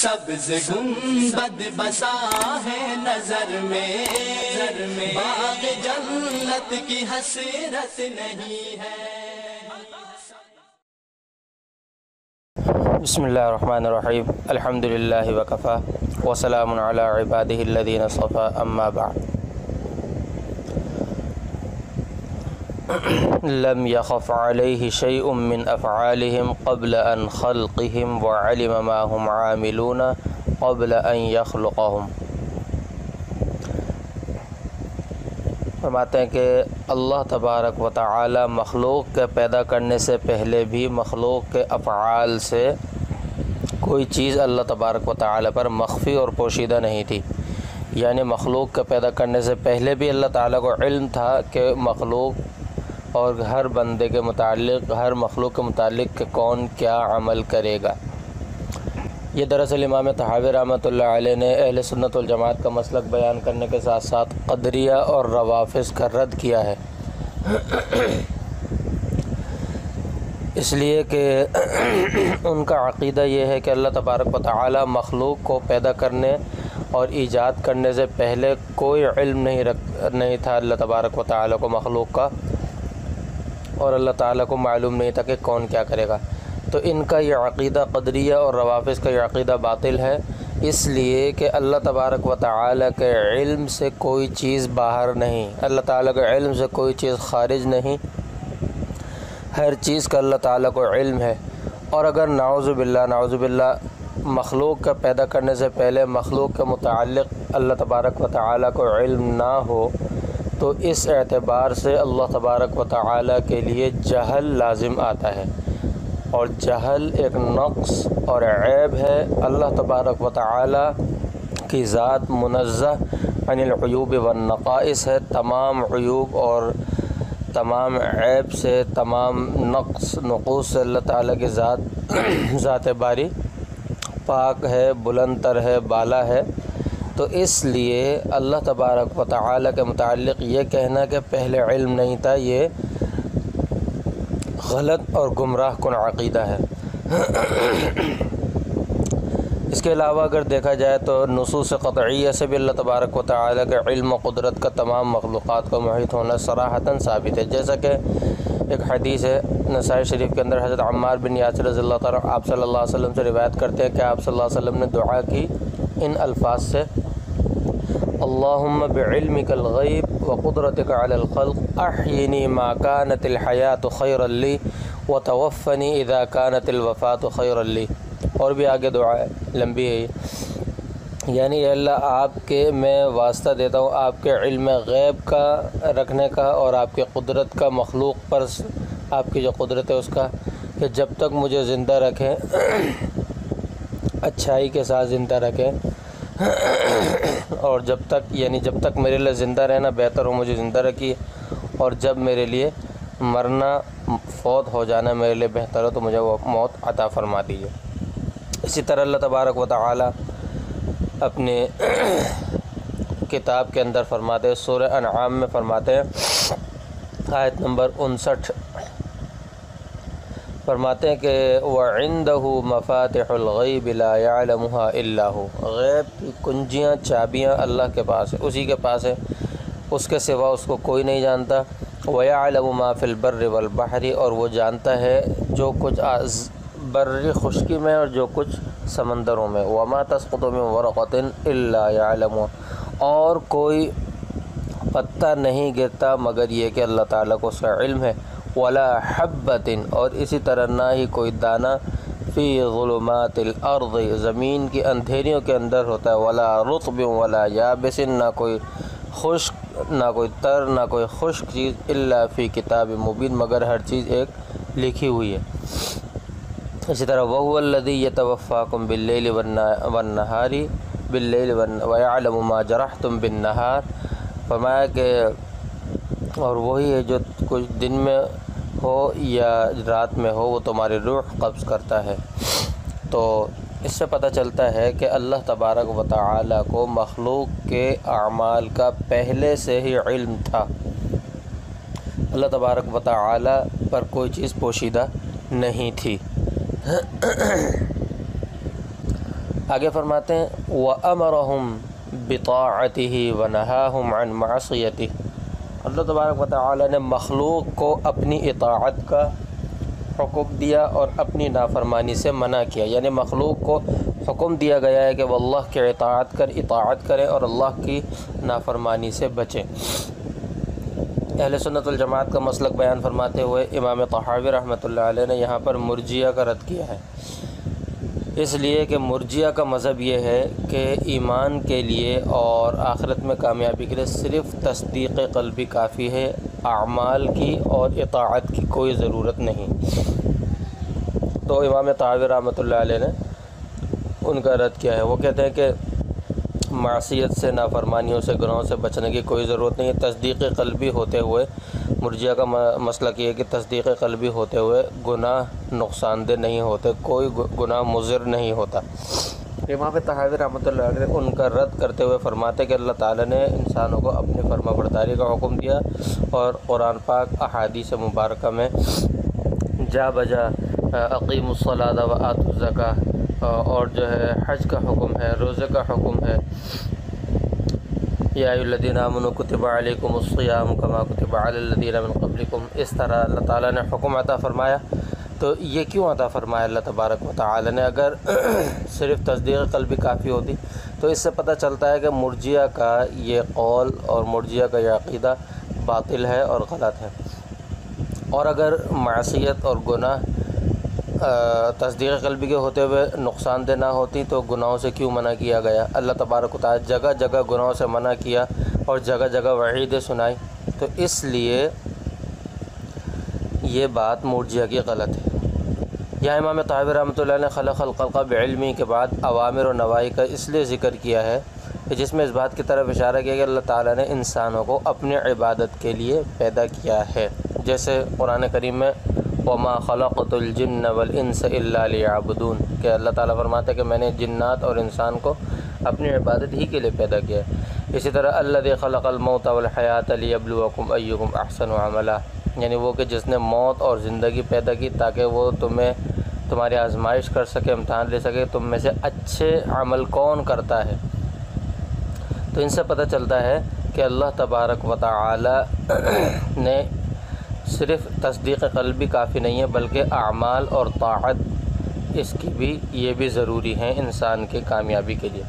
سبز گنبد بسا ہے نظر میں، باغ جنت کی حسرت نہیں ہے۔ بسم اللہ الرحمن الرحیم، الحمدللہ وکفا وسلام علی عبادہ الذین اصطفی، اما بعد۔ لم يخف عليه شيء من أفعالهم قبل أن خلقهم وعلم ما هم عاملون قبل أن يخلقهم۔ فرماتے ہیں کہ اللہ تبارک و تعالی مخلوق کے پیدا کرنے سے پہلے بھی مخلوق کے افعال سے کوئی چیز اللہ تبارک و تعالی پر مخفی اور پوشیدہ نہیں تھی، یعنی مخلوق کے پیدا کرنے سے پہلے بھی اللہ تعالیٰ کو علم تھا کہ مخلوق اور ہر بندے کے متعلق، ہر مخلوق کے متعلق کہ کون کیا عمل کرے گا۔ یہ دراصل امام طحاوی رحمۃ اللہ علیہ نے اہل سنت والجماعت کا مسلک بیان کرنے کے ساتھ ساتھ قدریہ اور روافض کا رد کیا ہے، اس لیے کہ ان کا عقیدہ یہ ہے کہ اللہ تبارک و تعالی مخلوق کو پیدا کرنے اور ایجاد کرنے سے پہلے کوئی علم نہیں تھا اللہ تبارک و تعالی کو مخلوق کا، اور اللہ تعالیٰ کو معلوم نہیں تھا کہ کون کیا کرے گا۔ تو ان کا یہ عقیدہ قدریہ اور روافض کا یہ عقیدہ باطل ہے، اس لیے کہ اللہ تبارک و تعالیٰ کے علم سے کوئی چیز باہر نہیں، اللہ تعالیٰ کے علم سے کوئی چیز خارج نہیں، ہر چیز کا اللہ تعالیٰ کو علم ہے۔ اور اگر نعوذ باللہ مخلوق کا پیدا کرنے سے پہلے مخلوق کے متعلق اللہ تبارک و تعالیٰ کو علم نہ ہو تو اس اعتبار سے اللہ تبارک و تعالیٰ کے لیے جہل لازم آتا ہے، اور جہل ایک نقص اور عیب ہے۔ اللہ تبارک و تعالیٰ کی ذات منزہ عن العیوب والنقائص ہے، تمام عیوب اور تمام عیب سے، تمام نقوص سے اللہ تعالیٰ کی ذات باری پاک ہے، بلند تر ہے، بالا ہے۔ تو اس لیے اللہ تبارک و تعالیٰ کے متعلق یہ کہنا کہ پہلے علم نہیں تھا، یہ غلط اور گمراہ کن عقیدہ ہے۔ اس کے علاوہ اگر دیکھا جائے تو نصوص قطعیہ سے بھی اللہ تبارک و تعالیٰ کے علم و قدرت کا تمام مخلوقات کو محیط ہونا صراحتاً ثابت ہے، جیسا کہ ایک حدیث ہے نسائی شریف کے اندر، حضرت عمار بن یاسر رضی اللہ تعالیٰ آپ صلی اللہ علیہ وسلم سے روایت کرتے ہیں کہ آپ صلی اللہ علیہ وسلم نے دعا کی ان الفاظ سے: اللہم بعلمک الغیب وقدرتک علی الخلق احینی ما کانت الحیاۃ خیرا لی وتوفنی اذا کانت الوفاۃ خیرا لی۔ اور بھی آگے دعا ہے، لمبی ہے یہ، یعنی اے اللہ آپ کے میں واسطہ دیتا ہوں آپ کے علم غیب کا رکھنے کا اور آپ کے قدرت کا مخلوق پر، آپ کی جو قدرت ہے اس کا، کہ جب تک مجھے زندہ رکھیں اچھائی کے ساتھ زندہ رکھیں، اور جب تک میرے لیے زندہ رہنا بہتر ہو مجھے زندہ رکھیے، اور جب میرے لیے مرنا، فوت ہو جانا میرے لیے بہتر ہو تو مجھے وہ موت عطا فرما دیجیے۔ اسی طرح اللہ تبارک و تعالی اپنے کتاب کے اندر فرماتے ہیں، سورہ انعام میں فرماتے ہیں، آیت نمبر 59 فرماتے ہیں کہ وَعِندَهُ مَفَاتِحُ الْغَيْبِ لَا يَعْلَمُهَا إِلَّا هُ، غیب کی کنجیاں، چابیاں اللہ کے پاس ہے، اسی کے پاس ہے، اس کے سوا اس کو کوئی نہیں جانتا۔ وَيَعْلَمُ مَا فِي الْبَرِّ وَالْبَحْرِ، اور وہ جانتا ہے جو کچھ بری خشکی میں اور جو کچھ سمندروں میں۔ وَمَا تَسْقُطُ مِن وَرَقَةٍ إِلَّا يَعْلَمُهَا، اور کوئی پتا نہیں گرتا مگر یہ کہ اللہ تعالیٰ کو اس کا علم ہے۔ ولا حبۃ، اور اسی طرح نہ ہی کوئی دانہ فی ظلمات الارض، زمین کی اندھیریوں کے اندر ہوتا ہے، ولا رطب ولا یابس، نہ کوئی خشک نہ کوئی تر نہ کوئی خشک چیز، الا فی کتاب مبین، مگر ہر چیز ایک لکھی ہوئی ہے۔ اسی طرح وَهُوَ الَّذِي يَتَوَفَّاكُم بِاللَّيْلِ وَالنَّهَارِ وَيَعْلَمُ مَا جَرَحْتُم بِالنَّهَارِ، فرمایا کہ اور وہی ہے جو کچھ دن میں ہو یا رات میں ہو وہ تمہاری روح قبض کرتا ہے۔ تو اس سے پتہ چلتا ہے کہ اللہ تبارک و تعالی کو مخلوق کے اعمال کا پہلے سے ہی علم تھا، اللہ تبارک و تعالی پر کوئی چیز پوشیدہ نہیں تھی۔ آگے فرماتے ہیں وَأَمَرَهُمْ بِطَاعَتِهِ وَنَهَاهُمْ عَنْ مَعْصِيَتِهِ، اللہ تبارک و تعالی نے مخلوق کو اپنی اطاعت کا حکم دیا اور اپنی نافرمانی سے منع کیا، یعنی مخلوق کو حکم دیا گیا ہے کہ وہ اللہ کی اطاعت کرے اور اللہ کی نافرمانی سے بچے۔ اہل سنت والجماعت کا مسلک بیان فرماتے ہوئے امام طحاوی رحمۃ اللہ علیہ نے یہاں پر مرجیہ کا رد کیا ہے، اس لیے کہ مرجیہ کا مذہب یہ ہے کہ ایمان کے لیے اور آخرت میں کامیابی کے لیے صرف تصدیق قلبی کافی ہے، اعمال کی اور اطاعت کی کوئی ضرورت نہیں۔ تو امام طحاوی رحمۃ اللہ علیہ نے ان کا رد کیا ہے، وہ کہتے ہیں کہ معصیت سے، نافرمانیوں سے، گناہوں سے بچنے کی کوئی ضرورت نہیں ہے۔ تصدیق قلبی ہوتے ہوئے مرجیہ کا مسلک یہ ہے کہ تصدیق قلبی ہوتے ہوئے گناہ نقصان دہ نہیں ہوتے، کوئی گناہ مضر نہیں ہوتا۔ امام طحاوی رحمۃ اللہ علیہ ان کا رد کرتے ہوئے فرماتے کہ اللہ تعالیٰ نے انسانوں کو اپنی فرما برداری کا حکم دیا اور قرآن پاک احادیث مبارکہ میں جا بجا اقیموا الصلاۃ وآتوا الزکاۃ اور جو ہے حج کا حکم ہے، روزے کا حکم ہے، یا ایھا الذین آمنوا کتب علیکم الصیام کما کتب علی الذین من قبلکم، اس طرح اللہ تعالیٰ نے حکم عطا فرمایا۔ تو یہ کیوں عطا فرمایا اللہ تبارک و تعالی نے؟ اگر صرف تصدیق قلبی کافی ہوتی تو اس سے پتہ چلتا ہے کہ مرجیہ کا یہ قول اور مرجیہ کا یہ عقیدہ باطل ہے اور غلط ہے۔ اور اگر معصیت اور گناہ تصدیق قلبی کے ہوتے ہوئے نقصان دہ نہ ہوتی تو گناہوں سے کیوں منع کیا گیا؟ اللہ تبارک و تعالی جگہ جگہ گناہوں سے منع کیا اور جگہ جگہ وعیدیں سنائی، تو اس لیے یہ بات مرجیہ کی غلط ہے۔ یہاں امام طحاوی رحمۃ اللہ نے خلق الخلق بعلمی کے بعد اوامر و نواہی کا اس لیے ذکر کیا ہے کہ جس میں اس بات کی طرف اشارہ کیا کہ اللہ تعالیٰ نے انسانوں کو اپنی عبادت کے لیے پیدا کیا ہے، جیسے قرآن کریم میں وَمَا خَلَقْتُ الْجِنَّ وَالْإِنسَ إِلَّا لِيَعْبُدُونَ کہ اللہ تعالیٰ فرماتا ہے کہ میں نے جنات اور انسان کو اپنی عبادت ہی کے لیے پیدا کیا ہے۔ اسی طرح الَّذِي خَلَقَ الْمَوْتَ وَالْحَيَاةَ لِيَبْلُوَكُمْ أَيُّكُمْ أَحْسَنُ عَمَلًا، یعنی وہ کہ جس نے موت اور زندگی پیدا کی تاکہ وہ تمہاری آزمائش کر سکے، امتحان لے سکے تم میں سے اچھے عمل کون کرتا ہے۔ تو ان سے پتہ چلتا ہے کہ اللہ تبارک و تعالی نے صرف تصدیق قلبی کافی نہیں ہے بلکہ اعمال اور طاعت اس کی بھی یہ بھی ضروری ہیں انسان کے کامیابی کے لیے۔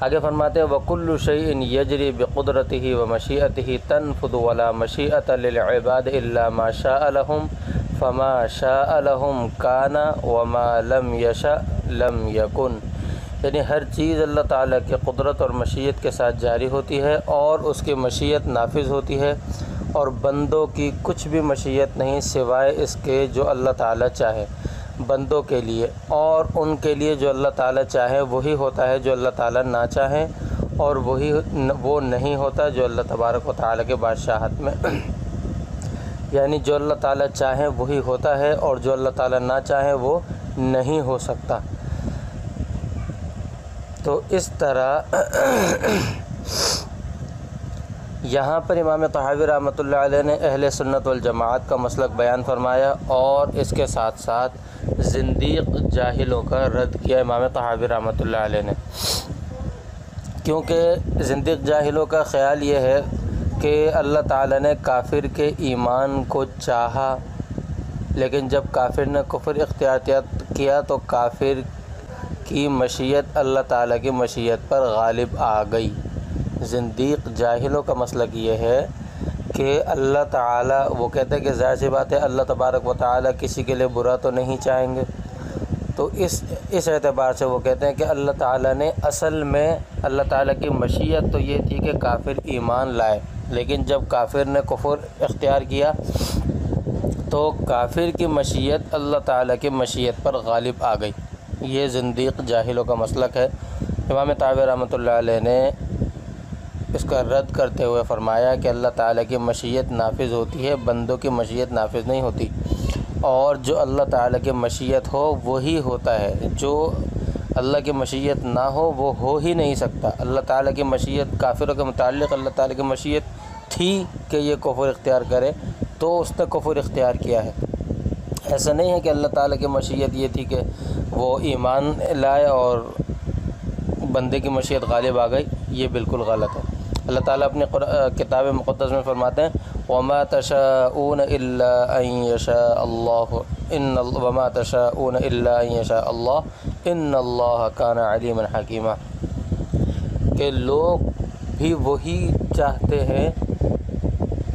آگے فرماتے ہیں وَكُلُّ شَيْءٍ يَجْرِي بِقُدْرَتِهِ وَمَشِيئَتِهِ تَنْفُذُ وَلَا مَشِيئَةَ لِلْعِبَادِ إِلَّا مَا شَاءَ لَهُمْ فَمَا شَاءَ لَهُمْ كَانَ وَمَا لَمْ يَشَأْ لَمْ يَكُنْ، یعنی ہر چیز اللہ تعالیٰ کی قدرت اور مشیت کے ساتھ جاری ہوتی ہے اور اس کی مشیت نافذ ہوتی ہے، اور بندوں کی کچھ بھی مشیت نہیں سوائے اس کے جو اللہ تعالیٰ چاہے بندوں کے لیے، اور ان کے لیے جو اللہ تعالیٰ چاہے وہی ہوتا ہے، جو اللہ تعالیٰ نہ چاہے اور وہ نہیں ہوتا جو اللہ تبارک و تعالیٰ کے بادشاہت میں یعنی جو اللہ تعالیٰ چاہے وہی ہوتا ہے اور جو اللہ تعالیٰ نہ چاہے وہ نہیں ہو سکتا۔ تو اس طرح یہاں پر امام طحاوی رحمۃ اللہ علیہ نے اہل سنت والجماعت کا مسلک بیان فرمایا اور اس کے ساتھ ساتھ زندیق جاہلوں کا رد کیا امام طحاوی رحمۃ اللہ علیہ نے، کیونکہ زندیق جاہلوں کا خیال یہ ہے کہ اللہ تعالیٰ نے کافر کے ایمان کو چاہا، لیکن جب کافر نے کفر اختیار کیا تو کافر کی مشیت اللہ تعالیٰ کی مشیت پر غالب آ گئی۔ زندیق جاہلوں کا مسلک یہ ہے کہ اللہ تعالیٰ، وہ کہتے ہیں کہ ظاہر سی بات ہے اللہ تبارک و تعالیٰ کسی کے لیے برا تو نہیں چاہیں گے، تو اس اعتبار سے وہ کہتے ہیں کہ اللہ تعالیٰ نے اصل میں اللہ تعالیٰ کی مشیت تو یہ تھی کہ کافر ایمان لائے، لیکن جب کافر نے کفر اختیار کیا تو کافر کی مشیت اللہ تعالیٰ کی مشیت پر غالب آ گئی۔ یہ زندیق جاہلوں کا مسلک ہے۔ امام طحاوی رحمۃ اللہ علیہ نے اس کا رد کرتے ہوئے فرمایا کہ اللہ تعالیٰ کی مشیت نافذ ہوتی ہے، بندوں کی مشیت نافذ نہیں ہوتی، اور جو اللہ تعالیٰ کی مشیت ہو وہی ہوتا ہے، جو اللہ کی مشیت نہ ہو وہ ہو ہی نہیں سکتا۔ اللہ تعالیٰ کی مشیت کافروں کے متعلق اللہ تعالیٰ کی مشیت تھی کہ یہ کفر اختیار کرے تو اس نے کفر اختیار کیا ہے۔ ایسا نہیں ہے کہ اللہ تعالیٰ کی مشیت یہ تھی کہ وہ ایمان لائے اور بندے کی مشیت غالب آ گئی، یہ بالکل غلط ہے۔ اللہ تعالیٰ اپنی کتاب مقدس میں فرماتے ہیں وَمَا تَشَاءُونَ إِلَّا أَن يَشَاءَ اللَّهُ وَمَا تَشَاءُونَ إِلَّا أَن يَشَاءَ اللَّهُ إِنَّ اللَّهَ كَانَ عَلِيمًا حَكِيمًا، کہ لوگ بھی وہی چاہتے ہیں،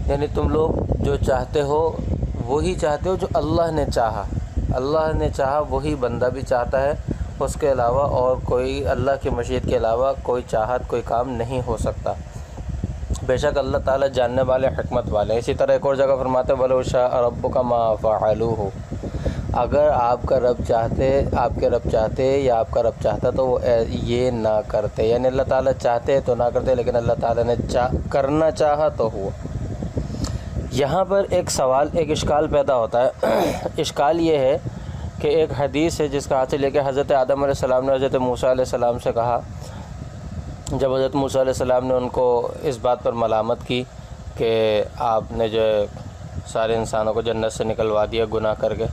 یعنی تم لوگ جو چاہتے ہو وہی چاہتے ہو جو اللہ نے چاہا، اللہ نے چاہا وہی بندہ بھی چاہتا ہے، اس کے علاوہ اور کوئی اللہ کی مشیت کے علاوہ کوئی چاہت کوئی کام نہیں ہو سکتا۔ بے شک اللہ تعالیٰ جاننے والے حکمت والے۔ اسی طرح ایک اور جگہ فرماتے ہیں وَلَوْ شَاءَ رَبُّكَ مَا فَعَلُوهُ، اگر آپ کے رب چاہتے یا آپ کا رب چاہتا تو وہ یہ نہ کرتے، یعنی اللہ تعالیٰ چاہتے تو نہ کرتے، لیکن اللہ تعالیٰ نے کرنا چاہا تو ہوا۔ یہاں پر ایک سوال، ایک اشکال پیدا ہوتا ہے۔ اشکال یہ ہے کہ ایک حدیث ہے جس کا حاصل ہے کہ حضرت آدم علیہ السلام نے حضرت موسیٰ علیہ السلام سے کہا، جب حضرت موسیٰ علیہ السلام نے ان کو اس بات پر ملامت کی کہ آپ نے جو ہے سارے انسانوں کو جنت سے نکلوا دیا گناہ کر کے،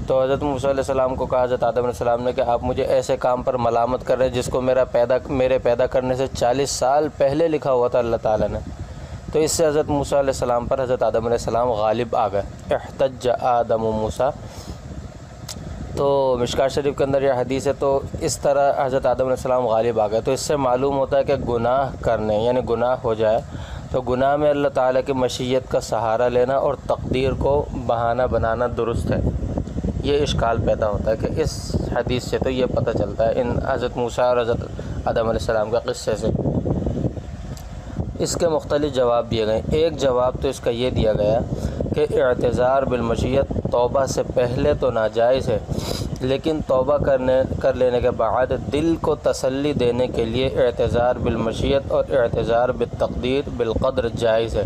تو حضرت موسیٰ علیہ السلام کو کہا حضرت آدم علیہ السلام نے کہ آپ مجھے ایسے کام پر ملامت کر رہے ہیں جس کو میرے پیدا کرنے سے 40 سال پہلے لکھا ہوا تھا اللہ تعالیٰ نے۔ تو اس سے حضرت موسیٰ علیہ السلام پر حضرت آدم علیہ السلام غالب آ گئے، احتج آدم و موسیٰ۔ تو مشکوٰۃ شریف کے اندر یہ حدیث ہے، تو اس طرح حضرت آدم علیہ السلام غالب آ گئے۔ تو اس سے معلوم ہوتا ہے کہ گناہ کرنے، یعنی گناہ ہو جائے تو گناہ میں اللہ تعالیٰ کی مشیت کا سہارا لینا اور تقدیر کو بہانہ بنانا درست ہے۔ یہ اشکال پیدا ہوتا ہے کہ اس حدیث سے تو یہ پتہ چلتا ہے ان حضرت موسیٰ اور حضرت آدم علیہ السلام کے قصے سے۔ اس کے مختلف جواب دیے گئے۔ ایک جواب تو اس کا یہ دیا گیا کہ اعتذار بالمشیت توبہ سے پہلے تو ناجائز ہے، لیکن توبہ کر لینے کے بعد دل کو تسلی دینے کے لیے اعتذار بالمشیت اور اعتذار بالتقدیر بالقدر جائز ہے۔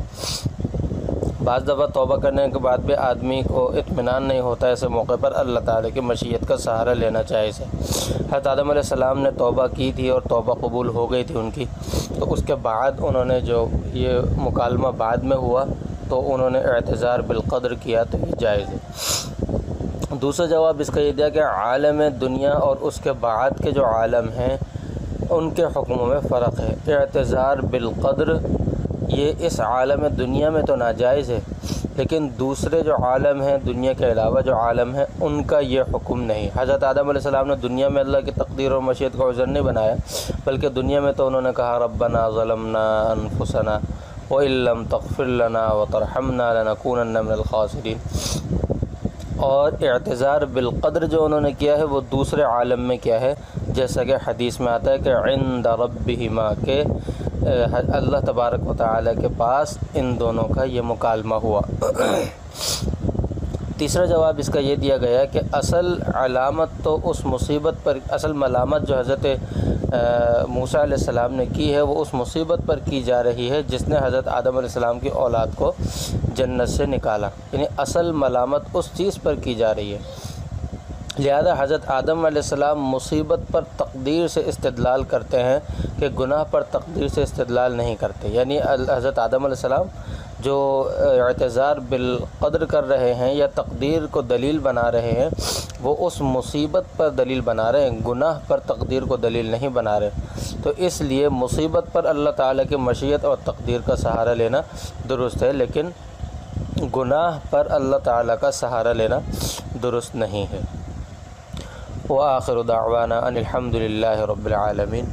بعض دفعہ توبہ کرنے کے بعد بھی آدمی کو اطمینان نہیں ہوتا، ایسے موقع پر اللہ تعالیٰ کی مشیت کا سہارا لینا جائز ہے۔ حضرت آدم علیہ السلام نے توبہ کی تھی اور توبہ قبول ہو گئی تھی ان کی، تو اس کے بعد انہوں نے جو یہ مکالمہ بعد میں ہوا تو انہوں نے اعتذار بالقدر کیا، تو یہ جائز ہے۔ دوسرا جواب اس کا یہ دیا کہ عالم دنیا اور اس کے بعد کے جو عالم ہیں ان کے حکموں میں فرق ہے۔ اعتذار بالقدر یہ اس عالم دنیا میں تو ناجائز ہے، لیکن دوسرے جو عالم ہیں، دنیا کے علاوہ جو عالم ہیں، ان کا یہ حکم نہیں۔ حضرت آدم علیہ السلام نے دنیا میں اللہ کی تقدیر اور مشیت کا عذر نہیں بنایا، بلکہ دنیا میں تو انہوں نے کہا ربنا ظلمنا انفسنا وَإِن لَّمْ تَغْفِرْ لَنَا وَتَرْحَمْنَا لَنَكُونَنَّ مِنَ الْخَاسِرِينَ۔ اور اعتذار بالقدر جو انہوں نے کیا ہے وہ دوسرے عالم میں کیا ہے، جیسا کہ حدیث میں آتا ہے کہ عند ربہما، کہ اللہ تبارک و تعالیٰ کے پاس ان دونوں کا یہ مکالمہ ہوا۔ تیسرا جواب اس کا یہ دیا گیا کہ اصل علامت تو اس مصیبت پر، اصل ملامت جو حضرت موسیٰ علیہ السلام نے کی ہے وہ اس مصیبت پر کی جا رہی ہے جس نے حضرت آدم علیہ السلام کی اولاد کو جنت سے نکالا، یعنی اصل ملامت اس چیز پر کی جا رہی ہے۔ لہذا حضرت آدم علیہ السلام مصیبت پر تقدیر سے استدلال کرتے ہیں کہ گناہ پر تقدیر سے استدلال نہیں کرتے، یعنی حضرت آدم علیہ السلام جو اعتذار بالقدر کر رہے ہیں یا تقدیر کو دلیل بنا رہے ہیں وہ اس مصیبت پر دلیل بنا رہے ہیں، گناہ پر تقدیر کو دلیل نہیں بنا رہے۔ تو اس لیے مصیبت پر اللہ تعالیٰ کی مشیت اور تقدیر کا سہارا لینا درست ہے، لیکن گناہ پر اللہ تعالیٰ کا سہارا لینا درست نہیں ہے۔ وآخر دعوانا ان الحمد للہ رب العالمین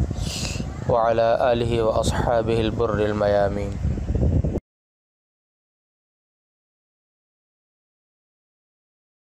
وعلی آلہ واصحابہ البر المیامین۔